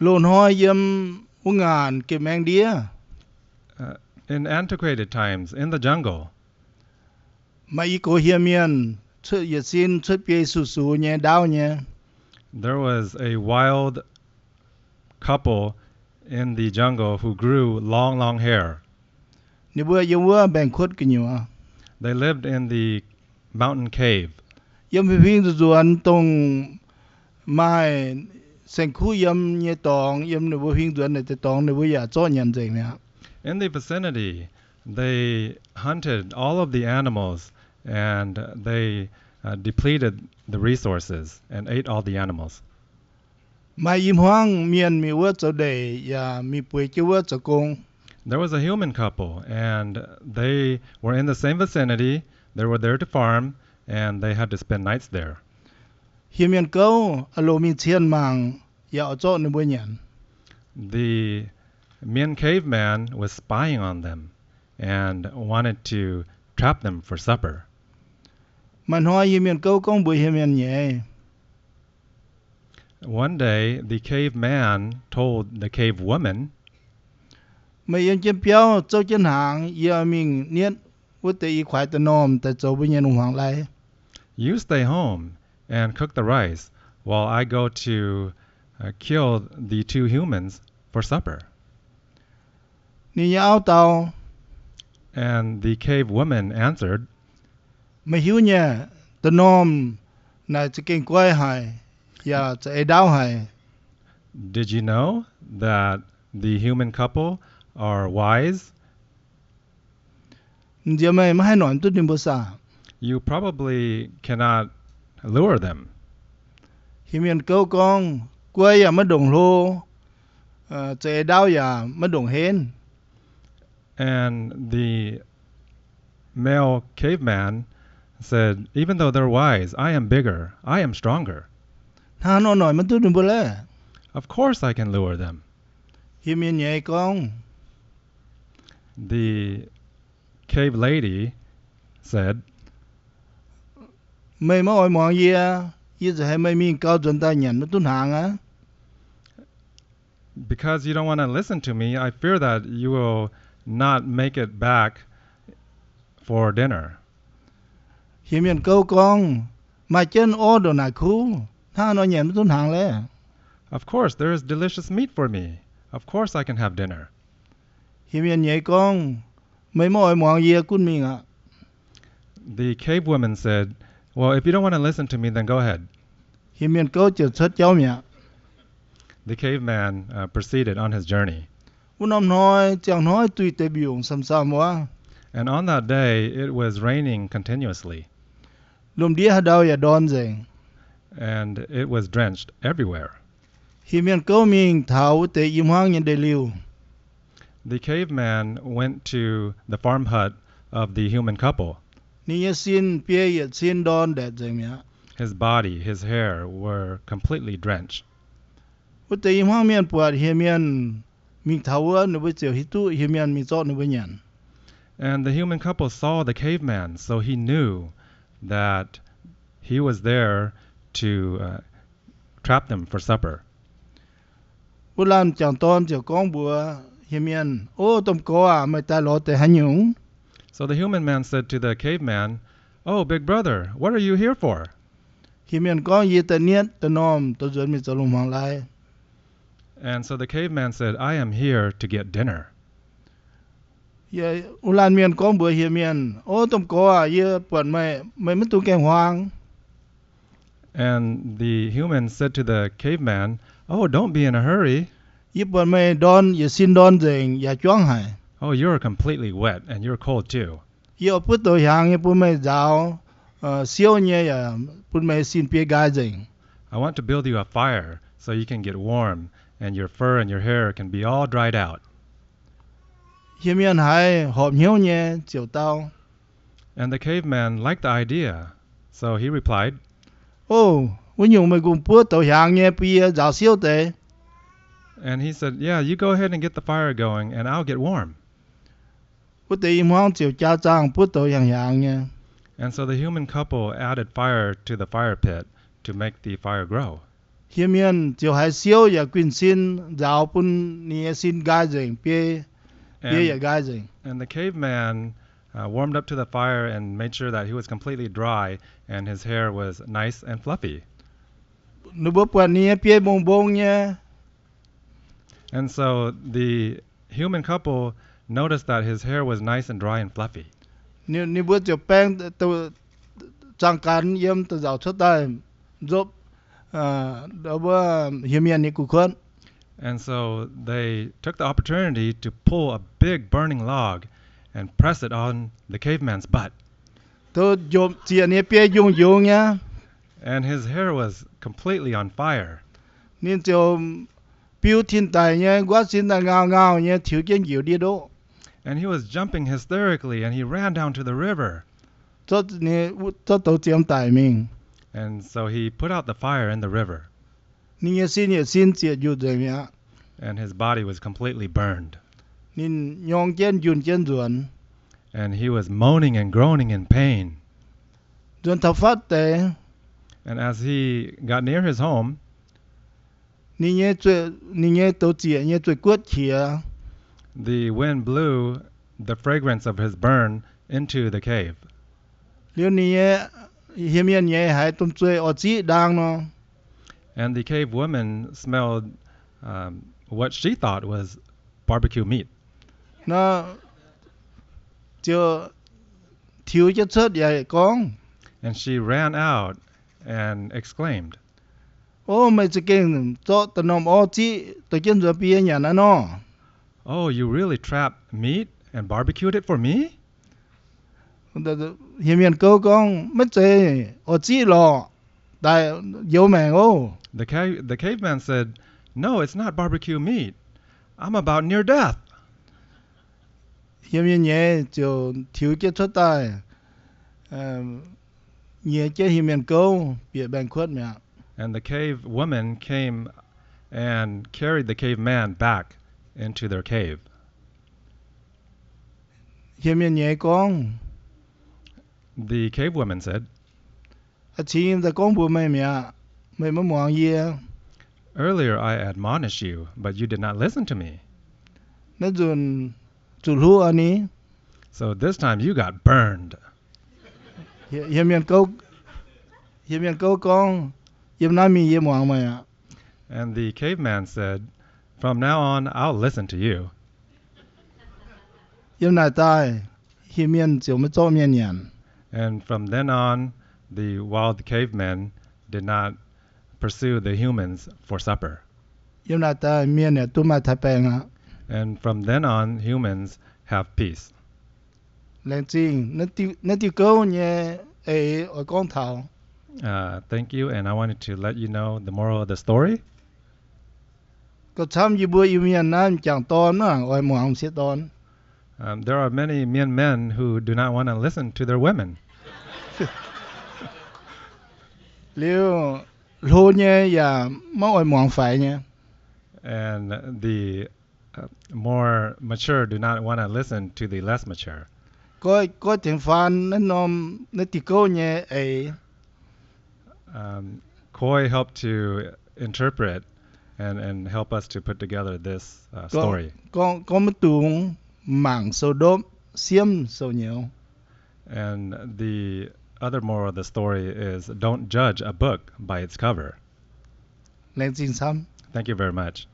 lồn hoi yếm uống ngàn kì mang đĩa. In antiquated times, in the jungle, Mà ý cô hiểm miền, xuất yết xin xuất bia sù sù nhé đau nhé. there was a wild couple in the jungle who grew long, long hair. Nếu bữa yếm bữa bèn khuất kì nhua. They lived in the mountain cave. Yếm phí phí dù anh tông mai sen khu yếm nhé tòng, yếm nếu bữa phí dù anh này tòng nếu bữa giả cho nhận dành nè. In the vicinity, they hunted all of the animals and they depleted the resources and ate all the animals. Mà yếm hoang miền mi vớt cho đầy, ya mi bùi chứ vớt cho công. There was a human couple, and they were in the same vicinity. They were there to farm, and they had to spend nights there. Hiểm miền câu, alo mi thiên mạng, ya ở chỗ nếu bữa nhận. The Mien caveman was spying on them and wanted to trap them for supper. Mà nói hiểm miền câu con bùi hiểm miền nhẹ. One day, the caveman told the cave woman, Mà yếm chém béo, châu chân hàng, ya mình niết, vớt tế y khoái tà nôm, tại châu bữa nhận hoàng lại. "You stay home and cook the rice while I go to kill the two humans for supper." Ni ya áo tàu, And the cave woman answered, mà hiếu nhẹ, tà nôm, nà chá kênh quay hài, ya chá ế đau hài. "Did you know that the human couple are wise? Ndiya mày mà hay nói tốt niệm bố xa. You probably cannot lure them." Hiểm miền câu con, quay ya mất đồng lô, chá ế đau ya mất đồng hên. And the male caveman said, "Even though they're wise, I am bigger, I am stronger. Hà nó nói mất tốt niệm bố lẽ. Of course I can lure them." Hiểm miền nhẹ con, The cave lady said, mày mà ôi mong gì à, ý chá hay mày mình cao chuẩn ta nhận mất tốt hàng á. "Because you don't want to listen to me, I fear that you will not make it back for dinner." Hiểm miền câu con, mà chân ô đồ nà khu, hà nó nhận mất tốt hàng lẽ. "Of course, there is delicious meat for me. Of course I can have dinner." Hiểm miền nhẹ con, mày mà ôi mong gì à cún mình à. The cave woman said, "Well, if you don't want to listen to me, then go ahead." Hiểm miền câu chợt xuất cháu mẹ. The caveman proceeded on his journey. Ún ông nói, chẳng nói tùy tế biểu xăm xăm quá. And on that day, it was raining continuously, Lùm đĩa hà đau ya đón dành. and it was drenched everywhere. Hiểm miền câu mình thảo tế im hoang nhân đề liu. The caveman went to the farm hut of the human couple. Ni ya xin bia ya xin đón đẹp dành mẹ. His body, his hair were completely drenched. Út tế im hoang miền bọt hiểm miền mình thảo á nụ bê chiều hít tụ hiểm miền mình chọn nụ bê nhận. And the human couple saw the caveman, so he knew that he was there to trap them for supper. Út làm chẳng tôn chiều con bùa hiểm miền. Ô tôm có à mày ta lọ tế hành nhũng. So the human man said to the caveman, "Oh, big brother, what are you here for?" Hiểm miền con yi tế niết tế nôm tế duyên mình cho lùm hoàng lại. And so the caveman said, "I am here to get dinner." Ya ulan miền con bữa hiểm miền. Ô tôm có à yi bọt mày mất tụ kèm hoàng. And the human said to the caveman, "Oh, don't be in a hurry. Yi bọt mày đón ya xin đón dành ya choáng hài. Oh, you're completely wet and you're cold too. Yi ở bút tổ hàng yi bút mày giáo siêu nhé ya bút mày xin bia gai dành. I want to build you a fire so you can get warm and your fur and your hair can be all dried out." Hiểm miền hai họp nhiêu nhé chiều tao. And the caveman liked the idea, so he replied, Ô, vốn dùng mày cùng bút tổ hàng nhé bia giáo siêu tế. and he said, "Yeah, you go ahead and get the fire going and I'll get warm." Bút tế im hoang chiều cha trang bút tổ hàng nhé. And so the human couple added fire to the fire pit to make the fire grow. Hieh Mien chiều hai siêu ya quyên xin giáo pun nia xin gai dình bia ya And, gai dình. and the caveman warmed up to the fire and made sure that he was completely dry and his hair was nice and fluffy. Nếu bữa qua nia bia bông bông nha. And so the human couple noticed that his hair was nice and dry and fluffy. Nếu bữa chiều bang tôi trang cán yếm tôi giáo xuất tay giúp đó bữa Hieh Mien ni cụ khuân. And so they took the opportunity to pull a big burning log and press it on the caveman's butt. Tôi giúp chia nia bia dùng dùng nha. And his hair was completely on fire. Nên chiều biểu thiên tài nha, quá xin là ngào ngào nha, thiếu kiến nhiều đi đó. And he was jumping hysterically and he ran down to the river. Cho tổ chiếm tài mình. And so he put out the fire in the river. Nên xin chia dù rồi nha. And his body was completely burned. Nên nhong chén dùn chén dùn. And he was moaning and groaning in pain. Dùn thập phát tế. And as he got near his home, Nên tổ chia nha tuổi quất khía. the wind blew the fragrance of his burn into the cave. Nếu nên Hieh Mien nha hãy tôm chơi ở chí đang nó. And the cave woman smelled what she thought was barbecue meat. Nó thiếu chất sớt vậy con. And she ran out and exclaimed, Ô mày chỉ kinh cho tao nằm ở chí tao chân rồi bia nhà nó. "Oh, you really trapped meat and barbecued it for me?" Hieh Mien câu con mất chơi ở chí lò đại dấu mèn ô. The caveman said, "No, it's not barbecue meat. I'm about near death." Hieh Mien nhé cho thiếu chất xuất tài nhé chế Hieh Mien câu bị bệnh khuất mẹ. And the cave woman came and carried the caveman back into their cave. Hieh Mien nhé con The cave woman said, chim ta con bùa mày mẹ mày mới mong gì "Earlier I admonished you, but you did not listen to me. nó dùn chủ lúa anh ấy. So this time you got burned." Hieh Mien câu con yếm nói mi yếm mong mày. And the caveman said, "From now on, I'll listen to you." Yếm này tai Hieh Mien chiều mới cho miên nhàn. And from then on, the wild cavemen did not pursue the humans for supper. Yếm này tai miên này tôi mà thái bèn á. And from then on, humans have peace. Lên chinh nó tiêu câu nhé ở con thảo. Thank you, and I wanted to let you know the moral of the story. Có tham gì bữa Hieh Mien nam chẳng ton á ở mong sẽ ton. There are many Mien men who do not want to listen to their women. Liu lô nhé ya mau ở mong phải nhé. And the more mature do not want to listen to the less mature. Có tiếng phan nó tiêu câu nhé Koi helped to interpret and help us to put together this story. Có một tuồng mảng sâu đốm xiêm sâu nhiều. And the other moral of the story is don't judge a book by its cover. Lên chinh xăm. Thank you very much.